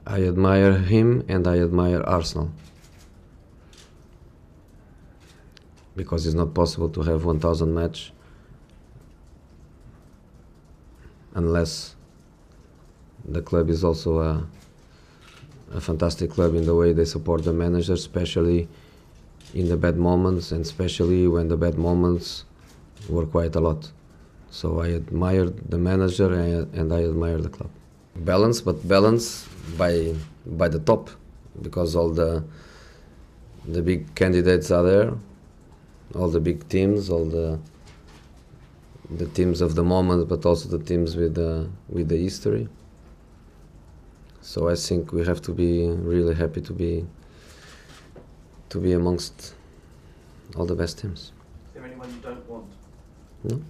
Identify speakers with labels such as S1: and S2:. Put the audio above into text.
S1: I admire him and I admire Arsenal. Because it's not possible to have 1,000 match unless the club is also a fantastic club in the way they support the manager, especially in the bad moments, and especially when the bad moments were quite a lot. So I admire the manager and I admire the club. Balance, but balance by the top, because all the big candidates are there, all the big teams, all the teams of the moment, but also the teams with the history. So I think we have to be really happy to be amongst all the best teams.
S2: Is there anyone you don't want?
S1: No?